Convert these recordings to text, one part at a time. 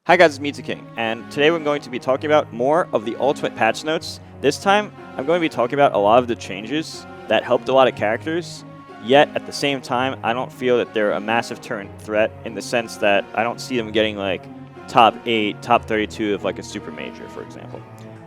Hi guys, it's Mewtwo King, and today we're going to be talking about more of the ultimate patch notes. This time, I'm going to be talking about a lot of the changes that helped a lot of characters, yet at the same time, I don't feel that they're a massive threat in the sense that I don't see them getting like top 8, top 32 of like a super major, for example.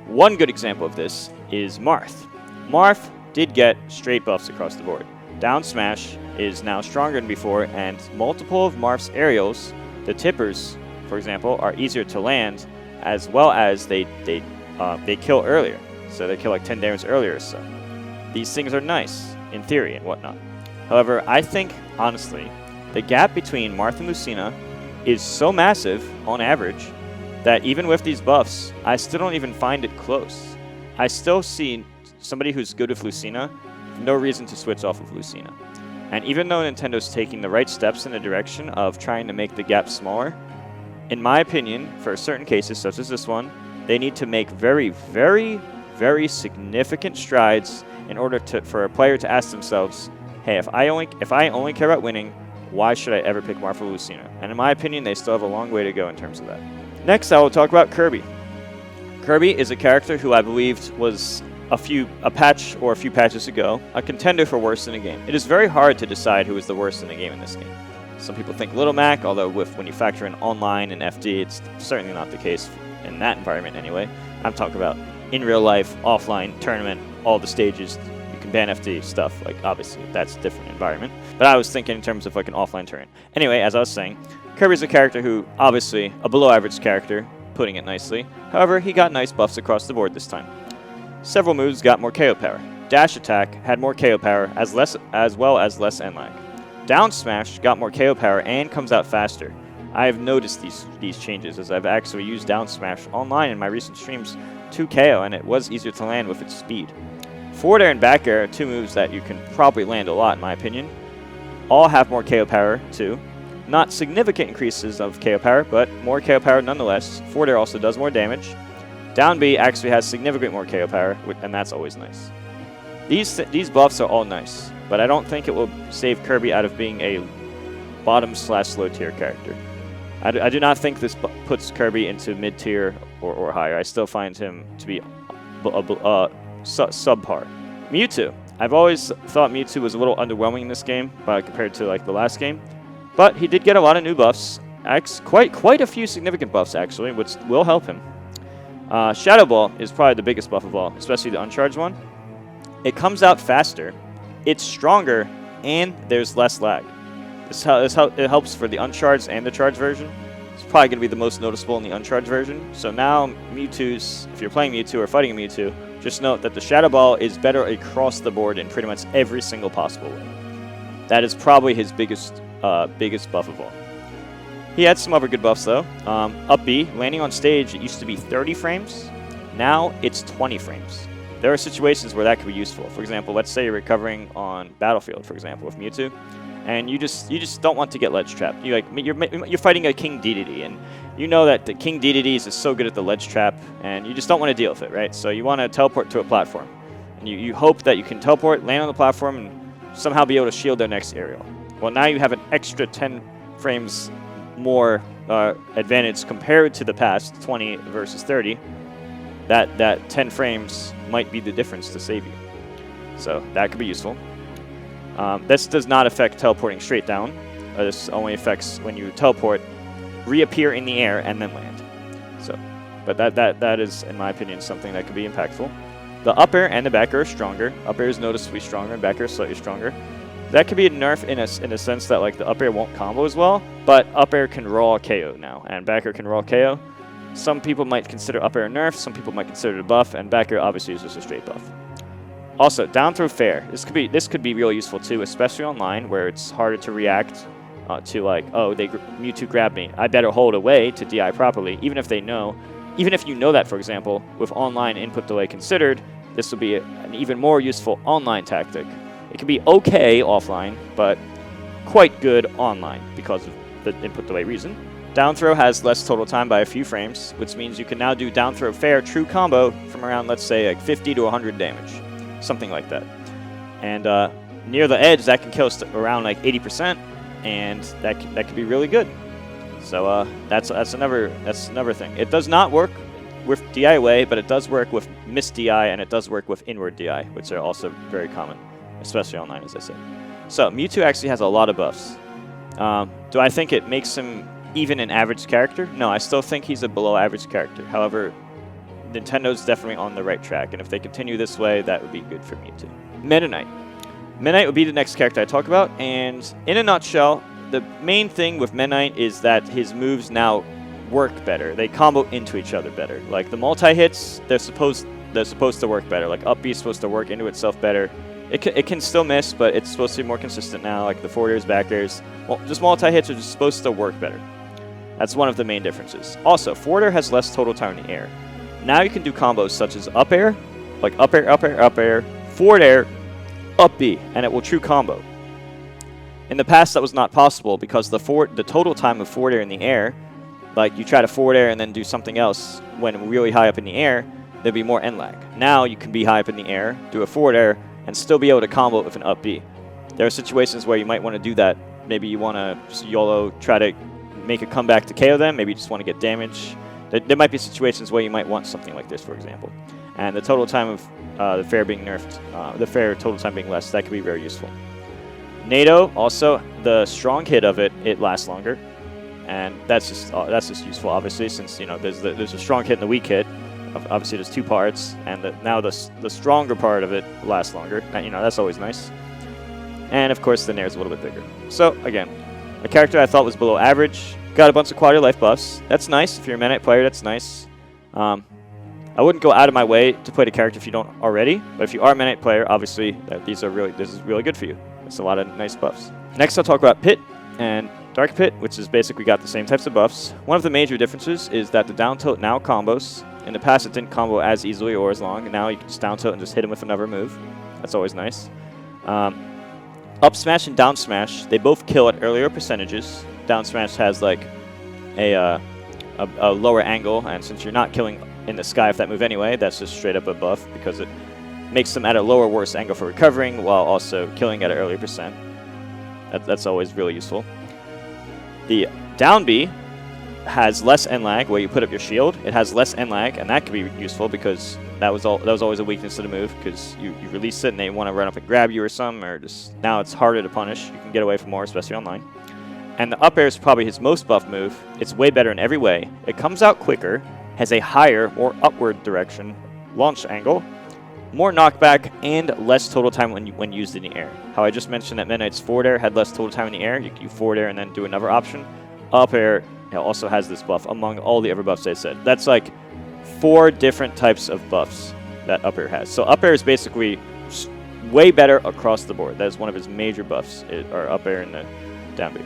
One good example of this is Marth. Marth did get straight buffs across the board. Down smash is now stronger than before, and multiple of Marth's aerials, the tippers, for example, are easier to land, as well as they kill earlier. So they kill like 10 damage earlier. So these things are nice in theory and whatnot. However, I think honestly, the gap between Marth and Lucina is so massive on average that even with these buffs, I still don't even find it close. I still see somebody who's good with Lucina, no reason to switch off of Lucina. And even though Nintendo's taking the right steps in the direction of trying to make the gap smaller, in my opinion, for certain cases, such as this one, they need to make very, very, very significant strides in order for a player to ask themselves, hey, if I only care about winning, why should I ever pick Marth or Lucina? And in my opinion, they still have a long way to go in terms of that. Next, I will talk about Kirby. Kirby is a character who I believed was a few patches ago, a contender for worst in the game. It is very hard to decide who is the worst in the game in this game. Some people think Little Mac, although when you factor in online and FD, it's certainly not the case in that environment anyway. I'm talking about in real life, offline, tournament, all the stages. You can ban FD stuff, like obviously that's a different environment. But I was thinking in terms of like an offline tournament. Anyway, as I was saying, Kirby's a character who, obviously, a below average character, putting it nicely. However, he got nice buffs across the board this time. Several moves got more KO power. Dash attack had more KO power as well as less end lag. Down smash got more KO power and comes out faster. I have noticed these changes as I've actually used down smash online in my recent streams to KO, and it was easier to land with its speed. Forward air and back air are two moves that you can probably land a lot in my opinion. All have more KO power too. Not significant increases of KO power, but more KO power nonetheless. Forward air also does more damage. Down B actually has significant more KO power, and that's always nice. These buffs are all nice, but I don't think it will save Kirby out of being a bottom/low tier character. I do not think this puts Kirby into mid tier or higher. I still find him to be subpar. Mewtwo. I've always thought Mewtwo was a little underwhelming in this game compared to like the last game, but he did get a lot of new buffs. Quite a few significant buffs actually, which will help him. Shadow Ball is probably the biggest buff of all, especially the uncharged one. It comes out faster, it's stronger, and there's less lag. It helps for the uncharged and the charged version. It's probably going to be the most noticeable in the uncharged version. So now Mewtwo's, if you're playing Mewtwo or fighting a Mewtwo, just note that the Shadow Ball is better across the board in pretty much every single possible way. That is probably his biggest buff of all. He had some other good buffs though. Up B, landing on stage, it used to be 30 frames. Now it's 20 frames. There are situations where that could be useful. For example, let's say you're recovering on Battlefield, for example, with Mewtwo, and you just don't want to get ledge trapped. You're fighting a King Dedede, and you know that the King Dedede is so good at the ledge trap, and you just don't want to deal with it, right? So you want to teleport to a platform, and you hope that you can teleport, land on the platform, and somehow be able to shield their next aerial. Well, now you have an extra 10 frames more advantage compared to the past 20 versus 30. That 10 frames might be the difference to save you. So that could be useful. This does not affect teleporting straight down. This only affects when you teleport, reappear in the air, and then land. So, but that is, in my opinion, something that could be impactful. The up air and the back air are stronger. Up air is noticeably stronger, and back air is slightly stronger. That could be a nerf in a sense that like the up air won't combo as well, but up air can raw KO now, and back air can raw KO. Some people might consider up air a nerf, some people might consider it a buff, and back air obviously is just a straight buff. Also, down throw fair. This could be really useful too, especially online where it's harder to react to like, oh, Mewtwo grabbed me. I better hold away to DI properly, even if you know that, for example, with online input delay considered, this will be an even more useful online tactic. It can be okay offline, but quite good online because of the input delay reason. Down throw has less total time by a few frames, which means you can now do down throw fair true combo from around, let's say, like 50 to 100 damage. Something like that. And near the edge, that can kill around like 80%, and that could be really good. So that's another thing. It does not work with DI away, but it does work with miss DI, and it does work with inward DI, which are also very common, especially online, as I said. So Mewtwo actually has a lot of buffs. Do I think it makes him even an average character? No, I still think he's a below average character. However, Nintendo's definitely on the right track, and if they continue this way, that would be good for Mewtwo. Meta Knight. Meta Knight would be the next character I talk about, and in a nutshell, the main thing with Meta Knight is that his moves now work better. They combo into each other better. Like the multi-hits, they're supposed to work better. Like up B is supposed to work into itself better. It can still miss, but it's supposed to be more consistent now. Like the forward airs, back airs, well, just multi-hits are just supposed to work better. That's one of the main differences. Also, forward air has less total time in the air. Now you can do combos such as up air, like up air, up air, up air, forward air, up B, and it will true combo. In the past, that was not possible because the total time of forward air in the air, like you try to forward air and then do something else when really high up in the air, there'd be more end lag. Now you can be high up in the air, do a forward air, and still be able to combo it with an up B. There are situations where you might want to do that. Maybe you want to just YOLO, try to make a comeback to KO them. Maybe you just want to get damage. There might be situations where you might want something like this, for example. And the total time of the fair being nerfed, the fair total time being less, that could be very useful. NATO, also, the strong hit of it lasts longer. And that's just useful, obviously, since there's a strong hit and the weak hit. Obviously, there's two parts, and now the stronger part of it lasts longer. That's always nice. And of course, the Nair is a little bit bigger. So again, a character I thought was below average. Got a bunch of quality of life buffs. That's nice. If you're a Meta Knight player, that's nice. I wouldn't go out of my way to play the character if you don't already. But if you are a Meta Knight player, obviously, this is really good for you. It's a lot of nice buffs. Next, I'll talk about Pit and Dark Pit, which is basically got the same types of buffs. One of the major differences is that the down tilt now combos. In the past, it didn't combo as easily or as long. And now you can just down tilt and just hit him with another move. That's always nice. Up smash and down smash, they both kill at earlier percentages. Down smash has like a lower angle, and since you're not killing in the sky with that move anyway, that's just straight up a buff because it makes them at a lower, worse angle for recovering while also killing at an earlier percent. That's always really useful. The down B has less end lag where you put up your shield. It has less end lag, and that could be useful because that was always a weakness of the move because you release it and they want to run up and grab you or something, or just now it's harder to punish. You can get away from more, especially online. And the up air is probably his most buff move. It's way better in every way. It comes out quicker, has a higher, more upward direction launch angle, more knockback, and less total time when used in the air. How I just mentioned that Meta Knight's forward air had less total time in the air. You can forward air and then do another option. Up air also has this buff among all the other buffs I said. That's like 4 different types of buffs that up air has. So up air is basically way better across the board. That is one of his major buffs, or up air and the down B.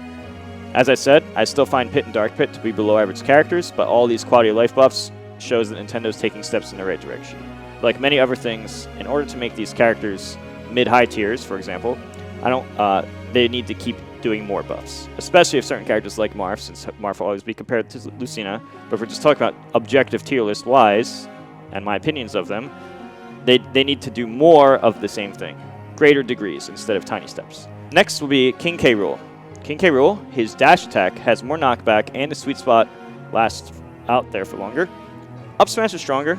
As I said, I still find Pit and Dark Pit to be below average characters, but all these quality of life buffs shows that Nintendo's taking steps in the right direction. Like many other things, in order to make these characters mid-high tiers, for example, they need to keep doing more buffs, especially if certain characters like Marth, since Marth will always be compared to Lucina. But if we're just talking about objective tier list wise, and my opinions of them, they need to do more of the same thing, greater degrees instead of tiny steps. Next will be King K Rool. King K Rool, his dash attack has more knockback and the sweet spot lasts out there for longer. Up smash is stronger.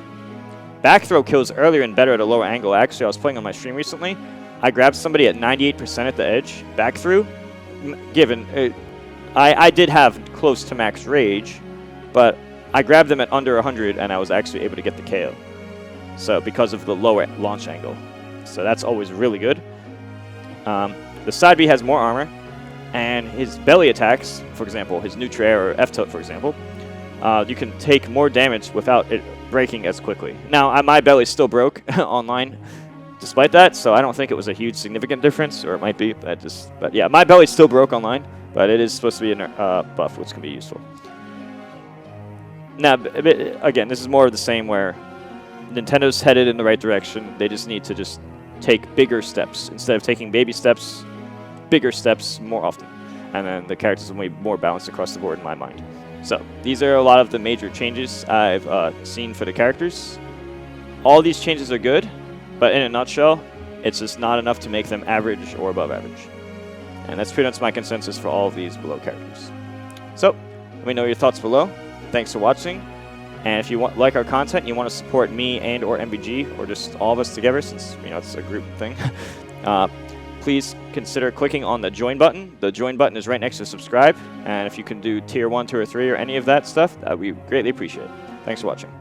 Back throw kills earlier and better at a lower angle. Actually, I was playing on my stream recently. I grabbed somebody at 98% at the edge. Back through, given I did have close to max rage, but I grabbed them at under 100 and I was actually able to get the KO. So because of the lower launch angle. So that's always really good. The side B has more armor, and his belly attacks, for example, his neutral air or F-tilt, for example, you can take more damage without it breaking as quickly. Now, my belly still broke online despite that, so I don't think it was a huge significant difference, or it might be. But yeah, my belly still broke online, but it is supposed to be a buff, which can be useful. Now, again, this is more of the same where Nintendo's headed in the right direction. They just need to just take bigger steps. Instead of taking baby steps, bigger steps more often. And then the characters will be more balanced across the board in my mind. So these are a lot of the major changes I've seen for the characters. All these changes are good, but in a nutshell, it's just not enough to make them average or above average. And that's pretty much my consensus for all of these below characters. So Let me know your thoughts below. Thanks for watching. And if you like our content, you want to support me and or MVG, or just all of us together, since it's a group thing, please consider clicking on the join button. The join button is right next to subscribe. And if you can do tier 1, 2, or 3, or any of that stuff, that we greatly appreciate it. Thanks for watching.